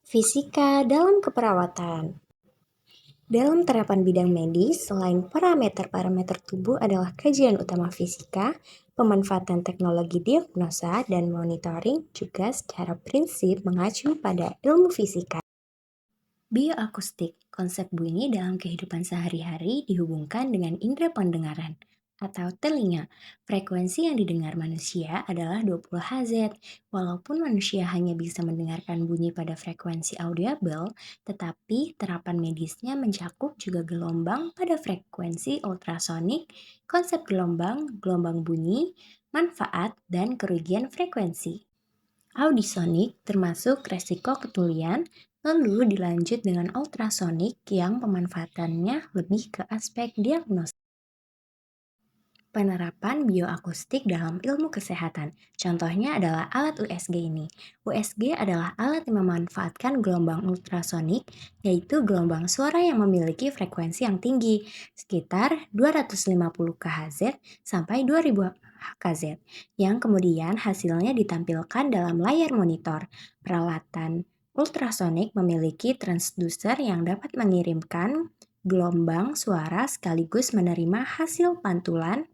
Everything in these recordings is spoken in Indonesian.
Fisika dalam keperawatan. Dalam terapan bidang medis, selain parameter-parameter tubuh adalah kajian utama fisika, pemanfaatan teknologi diagnosa dan monitoring juga secara prinsip mengacu pada ilmu fisika. Bioakustik, konsep bunyi dalam kehidupan sehari-hari dihubungkan dengan indera pendengaran atau telinga. Frekuensi yang didengar manusia adalah 20 Hz. Walaupun manusia hanya bisa mendengarkan bunyi pada frekuensi audible, tetapi terapan medisnya mencakup juga gelombang pada frekuensi ultrasonik, konsep gelombang, gelombang bunyi, manfaat, dan kerugian frekuensi. Audisonik termasuk resiko ketulian, lalu dilanjut dengan ultrasonik yang pemanfaatannya lebih ke aspek diagnosis. Penerapan bioakustik dalam ilmu kesehatan. Contohnya adalah alat USG ini. USG adalah alat yang memanfaatkan gelombang ultrasonik, yaitu gelombang suara yang memiliki frekuensi yang tinggi, sekitar 250 kHz sampai 2000 Hz, yang kemudian hasilnya ditampilkan dalam layar monitor. Peralatan ultrasonik memiliki transducer yang dapat mengirimkan gelombang suara sekaligus menerima hasil pantulan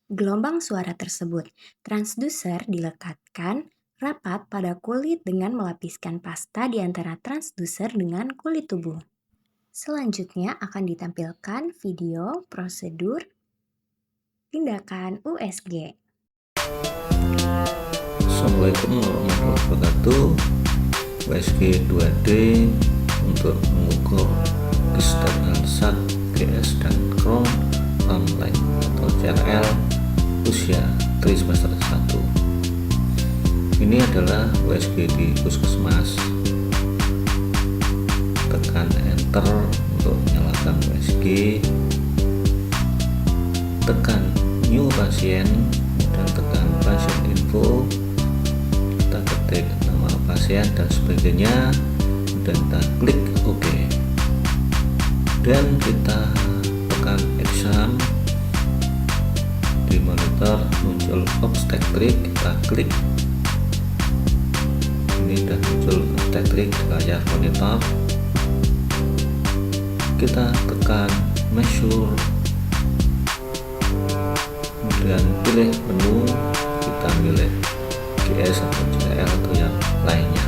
gelombang suara tersebut. Transducer dilekatkan rapat pada kulit dengan melapiskan pasta di antara transducer dengan kulit tubuh. Selanjutnya akan ditampilkan video prosedur tindakan USG. Assalamualaikum warahmatullahi wabarakatuh. USG 2D untuk mengukur kestaraan zat, GS, dan Crohn online atau CRL usia tri semester 1. Ini adalah USG di puskesmas. Tekan enter untuk menyalakan USG, tekan new pasien, dan tekan pasien info. Kita ketik nama pasien dan sebagainya, dan kita klik OK, dan kita tekan exam. Di monitor muncul obstetrik, kita klik. Ini sudah muncul obstetrik di layar monitor. Kita tekan measure, kemudian pilih menu, kita pilih GS atau CL atau yang lainnya.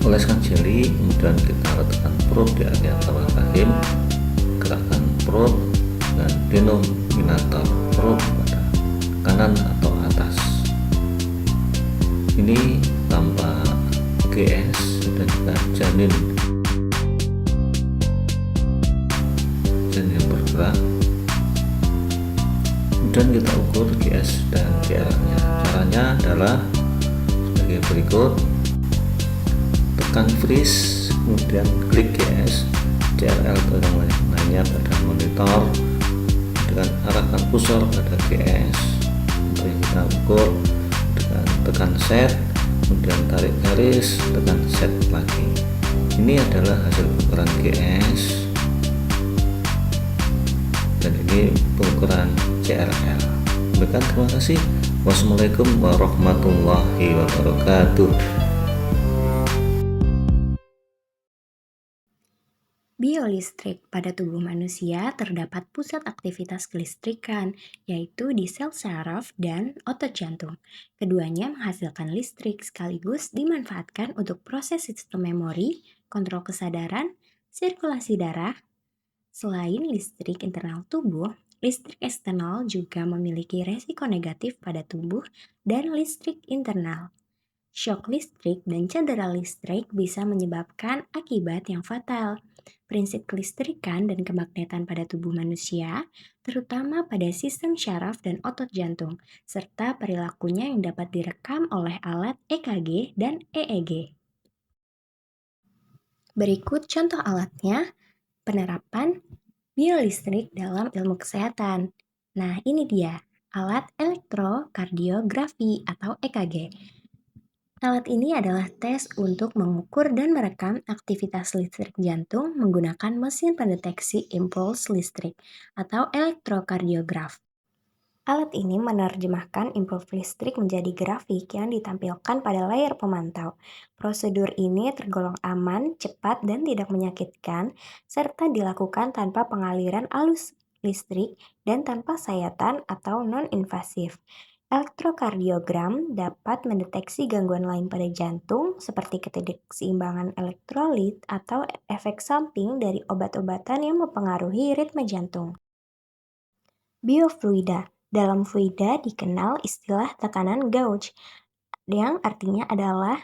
Oleskan jeli, kemudian kita letakkan probe di area bawah rahim, gerakan probe dan denominator probe pada kanan atau atas. Ini tanpa GS dan juga janin yang bergerak. Kemudian kita ukur GS dan CRL-nya. Caranya adalah sebagai berikut: tekan freeze, kemudian klik GS, CRL atau yang lainnya pada monitor, dengan arahkan kursor pada GS untuk yang kita ukur, dengan tekan set, kemudian tarik garis, tekan set lagi. Ini adalah hasil ukuran GS, dan ini pengukuran CRL. Demikian, terima kasih. Wassalamualaikum warahmatullahi wabarakatuh. Biolistrik. Pada tubuh manusia terdapat pusat aktivitas kelistrikan, yaitu di sel saraf dan otot jantung. Keduanya menghasilkan listrik sekaligus dimanfaatkan untuk proses sistem memori, kontrol kesadaran, sirkulasi darah. Selain listrik internal tubuh, listrik eksternal juga memiliki resiko negatif pada tubuh dan listrik internal. Shock listrik dan cedera listrik bisa menyebabkan akibat yang fatal. Prinsip kelistrikan dan kemagnetan pada tubuh manusia, terutama pada sistem syaraf dan otot jantung, serta perilakunya yang dapat direkam oleh alat EKG dan EEG. Berikut contoh alatnya, penerapan biolistrik dalam ilmu kesehatan. Nah, ini dia, alat elektrokardiografi atau EKG. Alat ini adalah tes untuk mengukur dan merekam aktivitas listrik jantung menggunakan mesin pendeteksi impuls listrik atau elektrokardiograf. Alat ini menerjemahkan impuls listrik menjadi grafik yang ditampilkan pada layar pemantau. Prosedur ini tergolong aman, cepat, dan tidak menyakitkan, serta dilakukan tanpa pengaliran arus listrik dan tanpa sayatan atau non-invasif. Elektrokardiogram dapat mendeteksi gangguan lain pada jantung seperti ketidakseimbangan elektrolit atau efek samping dari obat-obatan yang mempengaruhi ritme jantung. Biofluida. Dalam fluida dikenal istilah tekanan gauge, yang artinya adalah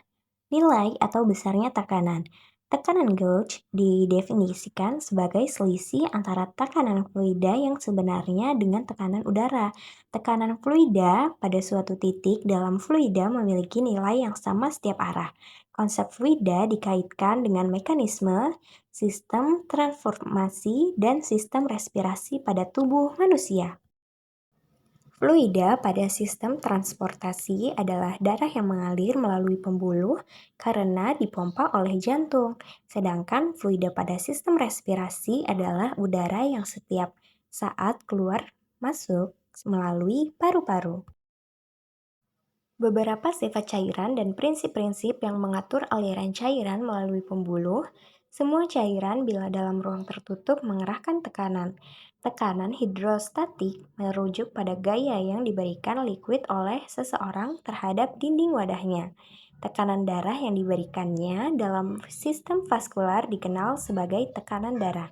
nilai atau besarnya tekanan. Tekanan gauge didefinisikan sebagai selisih antara tekanan fluida yang sebenarnya dengan tekanan udara. Tekanan fluida pada suatu titik dalam fluida memiliki nilai yang sama setiap arah. Konsep fluida dikaitkan dengan mekanisme, sistem transformasi, dan sistem respirasi pada tubuh manusia. Fluida pada sistem transportasi adalah darah yang mengalir melalui pembuluh karena dipompa oleh jantung, sedangkan fluida pada sistem respirasi adalah udara yang setiap saat keluar masuk melalui paru-paru. Beberapa sifat cairan dan prinsip-prinsip yang mengatur aliran cairan melalui pembuluh. Semua cairan bila dalam ruang tertutup mengerahkan tekanan. Tekanan hidrostatik merujuk pada gaya yang diberikan liquid oleh seseorang terhadap dinding wadahnya. Tekanan darah yang diberikannya dalam sistem vaskular dikenal sebagai tekanan darah.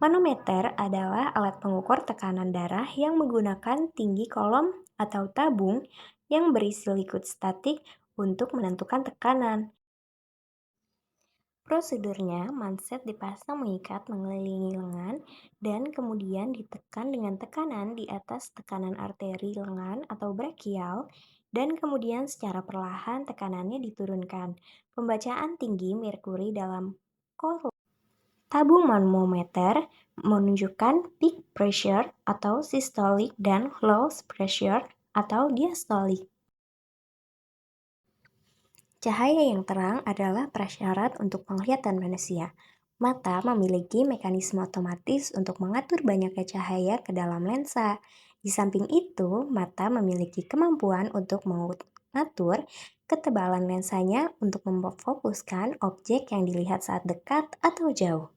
Manometer adalah alat pengukur tekanan darah yang menggunakan tinggi kolom atau tabung yang berisi liquid statik untuk menentukan tekanan. Prosedurnya, manset dipasang mengikat mengelilingi lengan dan kemudian ditekan dengan tekanan di atas tekanan arteri lengan atau brachial dan kemudian secara perlahan tekanannya diturunkan. Pembacaan tinggi merkuri dalam kolom tabung manometer menunjukkan peak pressure atau systolic dan low pressure atau diastolic. Cahaya yang terang adalah prasyarat untuk penglihatan manusia. Mata memiliki mekanisme otomatis untuk mengatur banyaknya cahaya ke dalam lensa. Di samping itu, mata memiliki kemampuan untuk mengatur ketebalan lensanya untuk memfokuskan objek yang dilihat saat dekat atau jauh.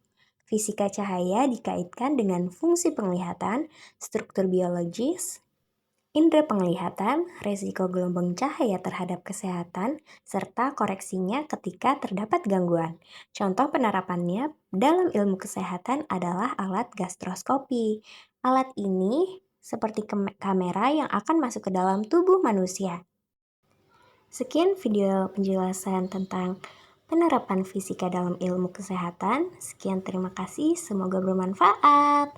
Fisika cahaya dikaitkan dengan fungsi penglihatan, struktur biologis, indera penglihatan, resiko gelombang cahaya terhadap kesehatan, serta koreksinya ketika terdapat gangguan. Contoh penerapannya dalam ilmu kesehatan adalah alat gastroskopi. Alat ini seperti kamera yang akan masuk ke dalam tubuh manusia. Sekian video penjelasan tentang penerapan fisika dalam ilmu kesehatan. Sekian, terima kasih, semoga bermanfaat.